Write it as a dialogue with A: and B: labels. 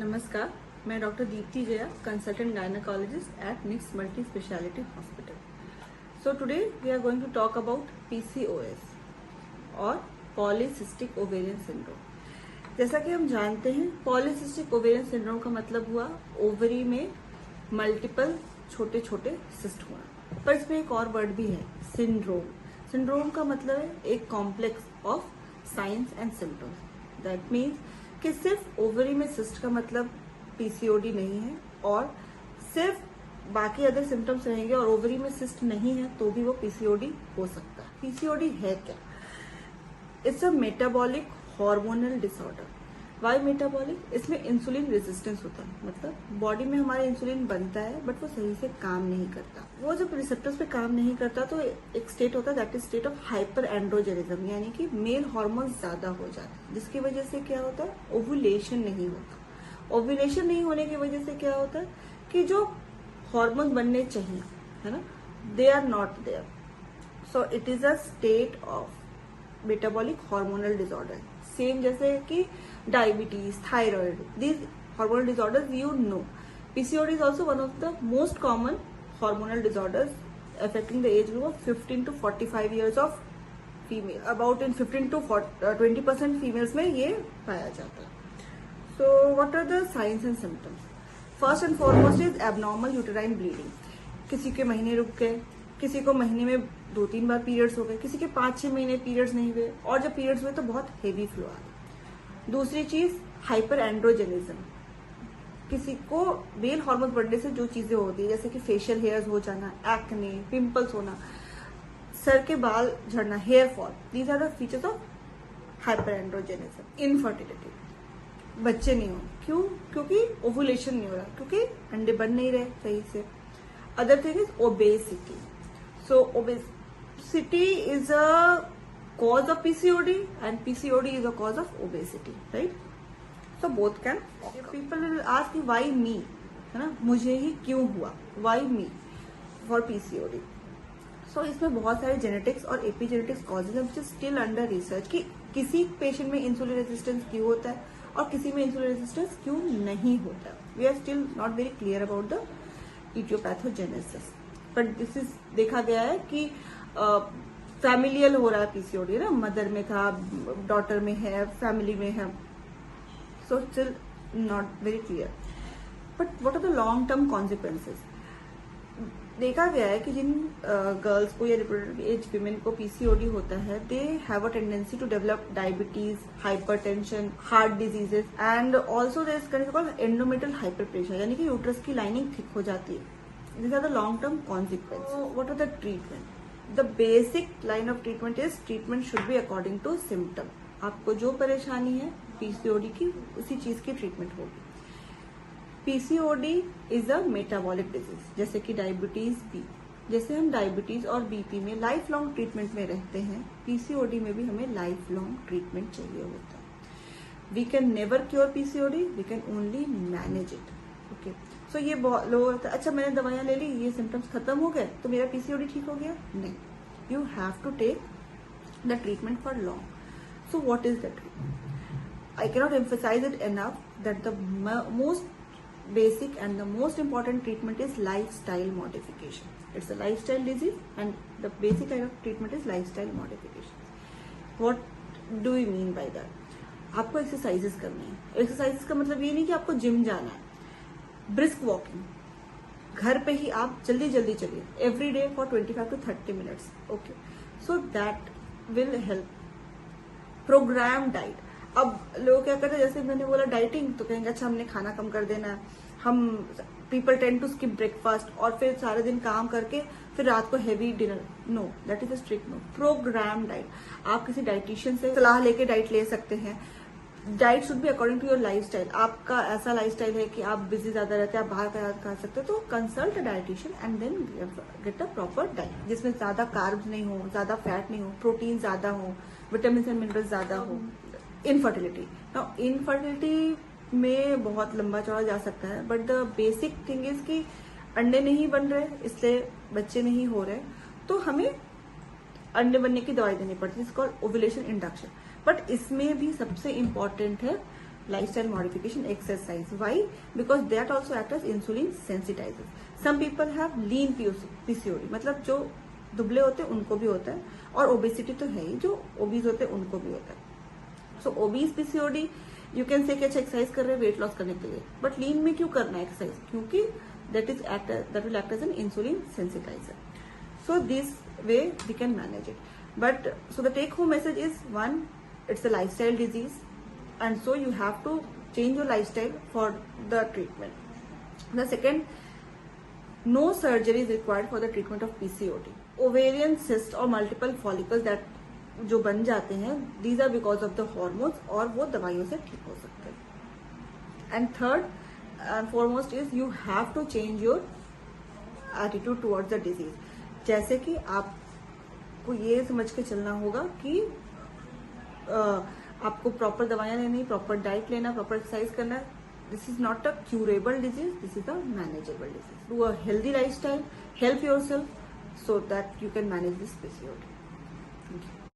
A: नमस्कार, मैं doctor Deepti Jaya, consultant gynaecologist at Nix multi speciality hospital. So today we are going to talk about PCOS और polycystic ovarian syndrome. जैसा कि हम जानते हैं, पॉलीसिस्टिक ओवेरियन सिंड्रोम का मतलब हुआ ओवरी में मल्टीपल छोटे छोटे सिस्ट होना. पर इसमें एक और वर्ड भी है, सिंड्रोम. सिंड्रोम का मतलब है एक complex of science and symptoms. That means कि सिर्फ ओवरी में सिस्ट का मतलब पीसीओडी नहीं है, और सिर्फ बाकी अदर सिम्टम्स रहेंगे और ओवरी में सिस्ट नहीं है तो भी वो पीसीओडी हो सकता है. पीसीओडी है क्या? It's a metabolic hormonal disorder. Why metabolic? इसमें इंसुलिन रेजिस्टेंस होता है. मतलब बॉडी में हमारे इंसुलिन बनता है बट वो सही से काम नहीं करता. वो जब रिसेप्टर्स पे काम नहीं करता तो एक स्टेट होता है, that is state of hyper androgenism, यानी कि मेल हार्मोन ज्यादा हो जाते हैं, जिसकी वजह से क्या होता है, ओव्यूलेशन नहीं होता. ओव्यूलेशन नहीं होने की वजह से क्या होता है कि जो हार्मोन बनने चाहिए, है ना, they are not there. So it is a state of metabolic hormonal disorder. Same जैसे कि diabetes, thyroid, these hormonal disorders you know. PCOD is also one of the most common hormonal disorders affecting the age group of 15 to 45 years of female. About in 15 to 20% females में ये पाया जाता है. So what are the signs and symptoms? First and foremost is abnormal uterine bleeding. किसी के महीने रुक गए, किसी को महीने में 2-3 बार पीरियड्स हो गए, किसी के 5-6 महीने पीरियड्स नहीं हुए, और जब पीरियड्स हुए तो बहुत हेवी फ्लो आ गया. दूसरी चीज हाइपर एंड्रोजेनिज्म. किसी को मेल हार्मोन बढ़ने से जो चीजें होती है, जैसे कि फेशियल हेयर्स हो जाना, एक्ने, पिंपल्स होना, सर के बाल झड़ना, hair fall, these are the features of hyperandrogenism. Infertility, बच्चे नहीं हो. क्यों? क्योंकि ओवुलेशन नहीं हो रहा, क्योंकि अंडे बन नहीं रहे सही से. Other thing is obesity. So obesity is a cause of PCOD and PCOD is a cause of obesity, right? So both can. People will ask why me, है ना, मुझे ही क्यों हुआ, why me for PCOD. So इसमें बहुत सारे genetics और epigenetics causes हैं, which is still under research, कि किसी पेशेंट में इंसुलिन रेजिस्टेंस क्यों होता है और किसी में इंसुलिन रेजिस्टेंस क्यों नहीं होता. We are still not very clear about the idiopathogenesis. But this is देखा गया है कि फैमिलियल हो रहा है पीसीओडी, ना, मदर में था, डॉटर में है, फैमिली में है. So still not very clear. But what are the long term consequences? देखा गया है कि जिन गर्ल्स को या रिप्रोडक्टिव एज विमेन को पीसीओडी होता है, they have a tendency to develop diabetes, hypertension, heart diseases, and also there is called endometrial hyperplasia, यानी कि यूट्रस की लाइनिंग थिक हो जाती है. This are the long term consequence. What are the treatment? The basic line of treatment is treatment should be according to symptom. आपको जो परेशानी है पीसीओडी की, उसी चीज की ट्रीटमेंट होगी. PCOD is a metabolic disease, जैसे कि डायबिटीज बी. जैसे हम डायबिटीज और बीपी में लाइफ लॉन्ग ट्रीटमेंट में रहते हैं, पीसीओडी में भी हमें लाइफ लॉन्ग ट्रीटमेंट चाहिए होता है. We can never cure PCOD, we can only manage it. Okay, so ये बहुत लोग होता है, अच्छा मैंने दवाइयां ले ली, ये सिम्टम्स खत्म हो गए तो मेरा पीसीओडी ठीक हो गया. नहीं, you have to take the treatment for long. So what is the treatment? I cannot emphasise it enough that the most basic and the most important treatment is lifestyle modification. It's a lifestyle disease and the basic kind of treatment is lifestyle modification. What do you mean by that? आपको exercises करनी है. Exercises का मतलब ये नहीं कि आपको gym जाना है. ब्रिस्क वॉकिंग, घर पे ही आप जल्दी जल्दी चलिए, every day for 25 to 30 minutes. Okay, so that will help. Programme diet. अब लोग क्या करते हैं, जैसे मैंने बोला डाइटिंग, तो कहेंगे अच्छा हमने खाना कम कर देना है. हम people tend to skip breakfast और फिर सारे दिन काम करके फिर रात को heavy dinner. No, that is a strict no. Programme diet. आप किसी डाइटिशियन से सलाह लेके डाइट ले सकते हैं. Diet should be according to your lifestyle. आपका ऐसा लाइफस्टाइल है कि आप बिजी ज्यादा रहते हैं, आप बाहर का खा सकते हो, तो consult a dietitian and then get a proper diet, जिसमें ज्यादा कार्ब्स नहीं हो, ज्यादा फैट नहीं हो, प्रोटीन ज्यादा हो, विटामिन एंड मिनरल्स ज्यादा हो. इनफर्टिलिटी. नाउ इनफर्टिलिटी में बहुत लंबा चौड़ा जा सकता है, but the basic thing is कि अंडे नहीं बन रहे, इसलिए बच्चे नहीं हो रहे, तो हमें अंडे बनने की दवाई देनी पड़ती है, इसको ओव्यूलेशन इंडक्शन. बट इसमें भी सबसे इम्पोर्टेंट है lifestyle modification, exercise. Why? Because that also acts as insulin sensitizers. Some people have lean PCOD, मतलब जो दुबले होते हैं उनको भी होता है, और ओबेसिटी तो है ही, जो ओबीज होते हैं उनको भी होता है. So obese PCOD you can say अच्छा एक्सरसाइज कर रहे हैं वेट लॉस करने के लिए, बट लीन में क्यों करना है एक्सरसाइज? क्योंकि that will act as an insulin sensitizer. So this way we can manage it. But so the take home message is, one, it's a lifestyle disease, and so you have to change your lifestyle for the treatment. The second, no surgery is required for the treatment of PCOD. Ovarian cyst or multiple follicles that जो बन जाते हैं, these are because of the hormones, और वो दवाइयों से ठीक हो सकते हैं. And third and foremost is you have to change your attitude towards the disease. जैसे कि आपको ये समझ के चलना होगा कि आपको प्रॉपर दवाइयाँ लेनी, प्रॉपर डाइट लेना, प्रॉपर एक्सरसाइज करना. This is not a curable disease, this is a manageable disease. Do a healthy lifestyle, help yourself so that you can manage this PCOD. Thank you.